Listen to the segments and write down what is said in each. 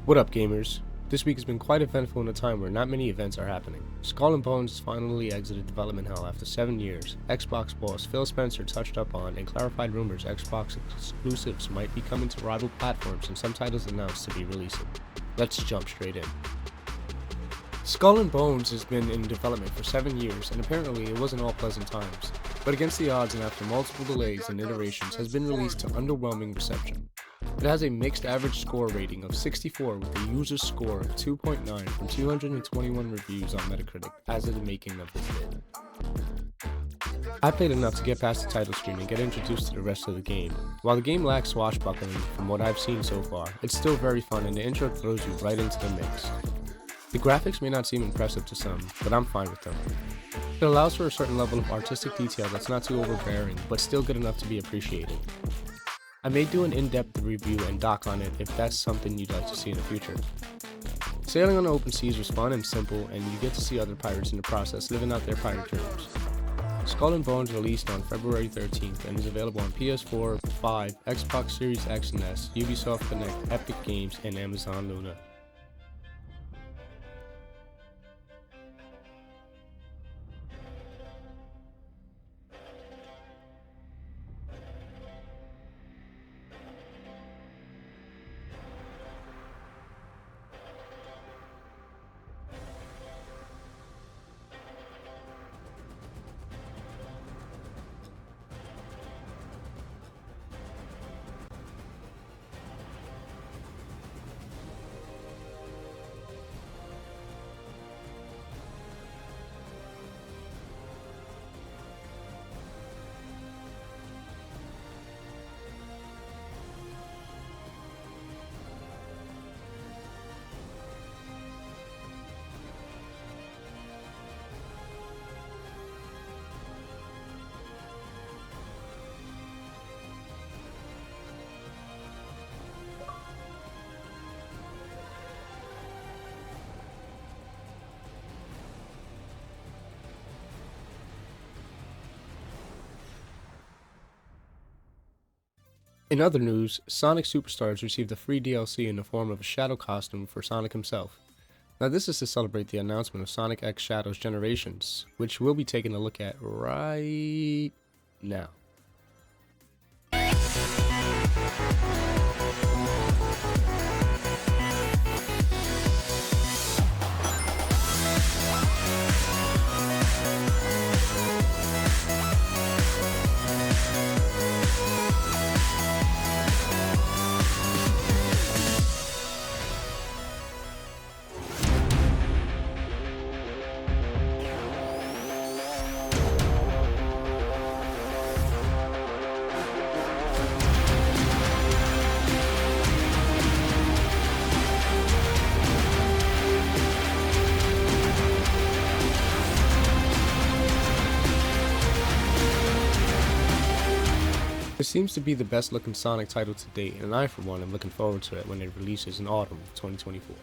What up, gamers? This week has been quite eventful in a time where not many events are happening. Skull and Bones has finally exited development hell after 7 years. Xbox boss Phil Spencer touched up on and clarified rumors Xbox exclusives might be coming to rival platforms and some titles announced to be releasing. Let's jump straight in. Skull and Bones has been in development for 7 years, and apparently it wasn't all pleasant times. But against the odds and after multiple delays and iterations has been released to underwhelming reception. It has a mixed average score rating of 64 with a user score of 2.9 from 221 reviews on Metacritic as of the making of this vid. I played enough to get past the title screen and get introduced to the rest of the game. While the game lacks swashbuckling from what I've seen so far, it's still very fun and the intro throws you right into the mix. The graphics may not seem impressive to some, but I'm fine with them. It allows for a certain level of artistic detail that's not too overbearing, but still good enough to be appreciated. I may do an in-depth review and doc on it if that's something you'd like to see in the future. Sailing on the open seas was fun and simple, and you get to see other pirates in the process living out their pirate dreams. Skull and Bones released on February 13th and is available on PS4, 5, Xbox Series X and S, Ubisoft Connect, Epic Games, and Amazon Luna. In other news, Sonic Superstars received a free DLC in the form of a Shadow costume for Sonic himself. Now this is to celebrate the announcement of Sonic X Shadows Generations, which we'll be taking a look at right now. This seems to be the best looking Sonic title to date, and I for one am looking forward to it when it releases in autumn of 2024.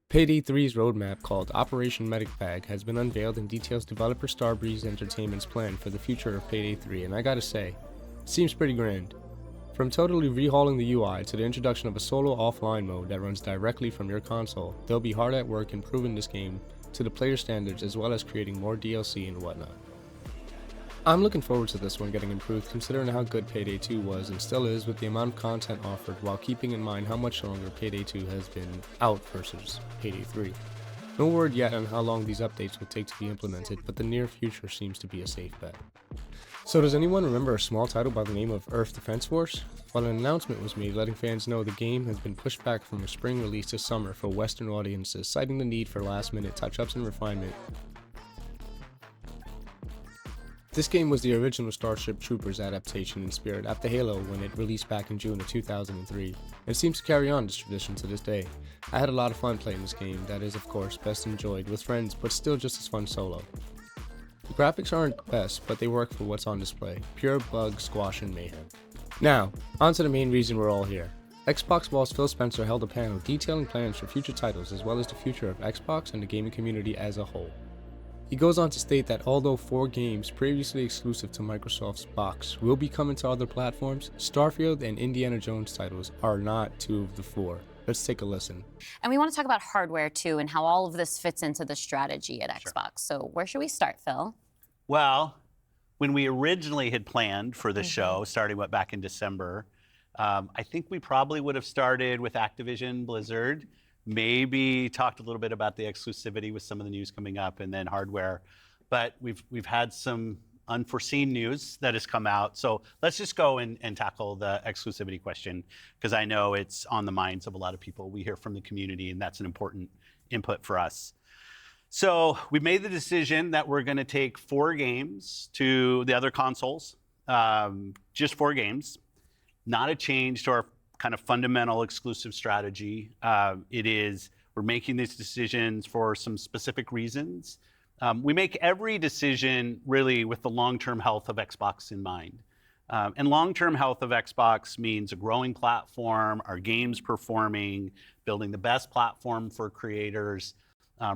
Payday 3's roadmap, called Operation Medic Bag, has been unveiled and details developer Starbreeze Entertainment's plan for the future of Payday 3, and I gotta say, it seems pretty grand. From totally rehauling the UI to the introduction of a solo offline mode that runs directly from your console, they'll be hard at work improving this game to the player standards as well as creating more DLC and whatnot. I'm looking forward to this one getting improved considering how good Payday 2 was and still is with the amount of content offered while keeping in mind how much longer Payday 2 has been out versus Payday 3. No word yet on how long these updates will take to be implemented, but the near future seems to be a safe bet. So does anyone remember a small title by the name of Earth Defense Force? Well, an announcement was made letting fans know the game has been pushed back from a spring release to summer for Western audiences, citing the need for last-minute touch-ups and refinement. This game was the original Starship Troopers adaptation in spirit after Halo when it released back in June of 2003, and it seems to carry on this tradition to this day. I had a lot of fun playing this game that is of course best enjoyed with friends but still just as fun solo. The graphics aren't the best, but they work for what's on display. Pure bug, squash, and mayhem. Now, on to the main reason we're all here. Xbox boss Phil Spencer held a panel detailing plans for future titles as well as the future of Xbox and the gaming community as a whole. He goes on to state that although 4 games previously exclusive to Microsoft's box will be coming to other platforms, Starfield and Indiana Jones titles are not 2 of the 4. Let's take a listen. And we want to talk about hardware too and how all of this fits into the strategy at Sure. Xbox. So where should we start, Phil? Well, when we originally had planned for the show, starting back in December, I think we probably would have started with Activision Blizzard, maybe talked a little bit about the exclusivity with some of the news coming up, and then hardware. But we've had some unforeseen news that has come out. So let's just go and tackle the exclusivity question, because I know it's on the minds of a lot of people. We hear from the community, and that's an important input for us. So we made the decision that we're going to take 4 games to the other consoles, just 4 games, not a change to our kind of fundamental exclusive strategy. We're making these decisions for some specific reasons. We make every decision really with the long-term health of Xbox in mind. And long-term health of Xbox means a growing platform, our games performing, building the best platform for creators,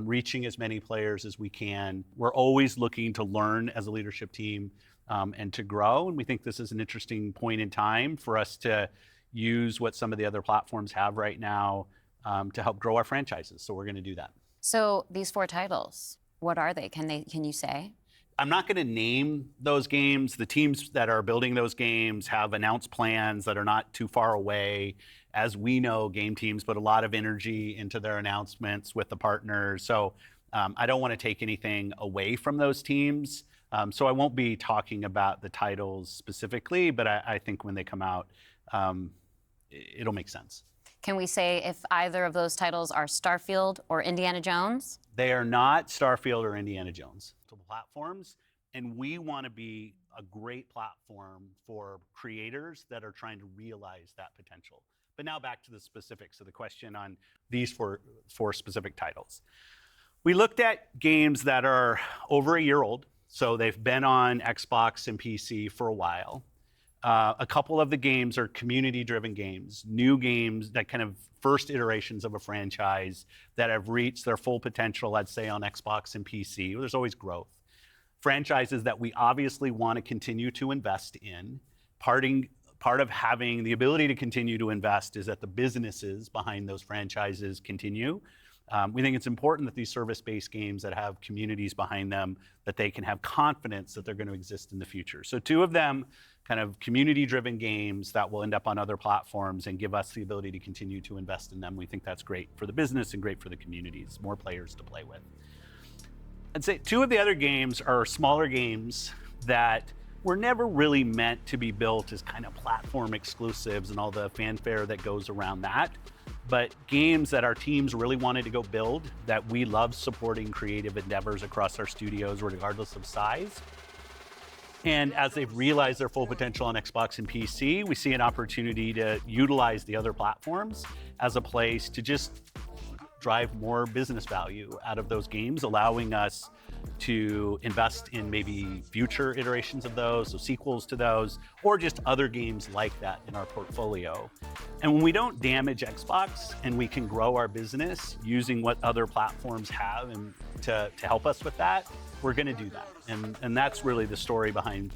reaching as many players as we can. We're always looking to learn as a leadership team and to grow. And we think this is an interesting point in time for us to use what some of the other platforms have right now to help grow our franchises. So we're going to do that. So these 4 titles, what are they? Can you say? I'm not going to name those games. The teams that are building those games have announced plans that are not too far away. As we know, game teams put a lot of energy into their announcements with the partners. So I don't want to take anything away from those teams. So I won't be talking about the titles specifically, but I think when they come out, it'll make sense. Can we say if either of those titles are Starfield or Indiana Jones? They are not Starfield or Indiana Jones. Platforms, and we want to be a great platform for creators that are trying to realize that potential. But now back to the specifics of the question on these four specific titles. We looked at games that are over a year old, so they've been on Xbox and PC for a while. A couple of the games are community-driven games, new games that kind of first iterations of a franchise that have reached their full potential, I'd say, on Xbox and PC. There's always growth. Franchises that we obviously want to continue to invest in. Part of having the ability to continue to invest is that the businesses behind those franchises continue. We think it's important that these service-based games that have communities behind them, that they can have confidence that they're going to exist in the future. So 2 of them, kind of community-driven games that will end up on other platforms and give us the ability to continue to invest in them. We think that's great for the business and great for the communities, more players to play with. I'd say 2 of the other games are smaller games that were never really meant to be built as kind of platform exclusives and all the fanfare that goes around that, but games that our teams really wanted to go build, that we love supporting creative endeavors across our studios regardless of size. And as they've realized their full potential on Xbox and PC, we see an opportunity to utilize the other platforms as a place to just drive more business value out of those games, allowing us to invest in maybe future iterations of those, so sequels to those, or just other games like that in our portfolio. And when we don't damage Xbox and we can grow our business using what other platforms have and to help us with that, we're going to do that. And that's really the story behind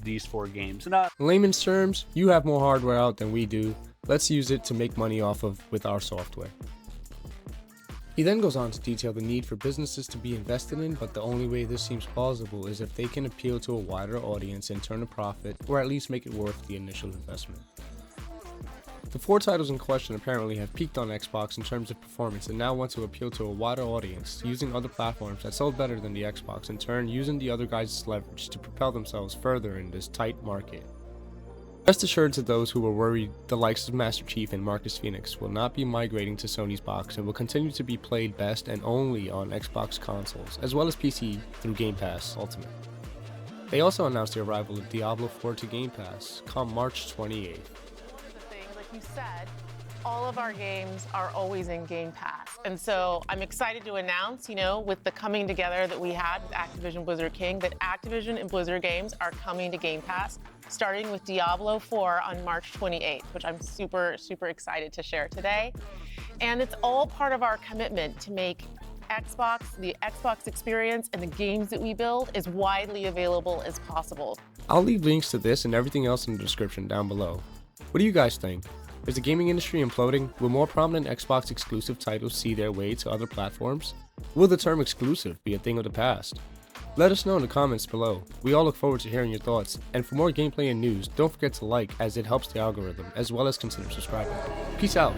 these 4 games. And, In layman's terms, you have more hardware out than we do. Let's use it to make money off of with our software. He then goes on to detail the need for businesses to be invested in, but the only way this seems plausible is if they can appeal to a wider audience and turn a profit, or at least make it worth the initial investment. The 4 titles in question apparently have peaked on Xbox in terms of performance and now want to appeal to a wider audience, using other platforms that sold better than the Xbox, in turn using the other guys' leverage to propel themselves further in this tight market. Rest assured to those who were worried, the likes of Master Chief and Marcus Phoenix will not be migrating to Sony's box and will continue to be played best and only on Xbox consoles, as well as PC through Game Pass Ultimate. They also announced the arrival of Diablo 4 to Game Pass come March 28th. Like you said, all of our games are always in Game Pass. And so I'm excited to announce, with the coming together that we had with Activision Blizzard King, that Activision and Blizzard games are coming to Game Pass, starting with Diablo 4 on March 28th, which I'm super, super excited to share today. And it's all part of our commitment to make Xbox, the Xbox experience, and the games that we build is widely available as possible. I'll leave links to this and everything else in the description down below. What do you guys think? Is the gaming industry imploding? Will more prominent Xbox exclusive titles see their way to other platforms? Will the term exclusive be a thing of the past? Let us know in the comments below. We all look forward to hearing your thoughts, and for more gameplay and news, don't forget to like as it helps the algorithm, as well as consider subscribing. Peace out!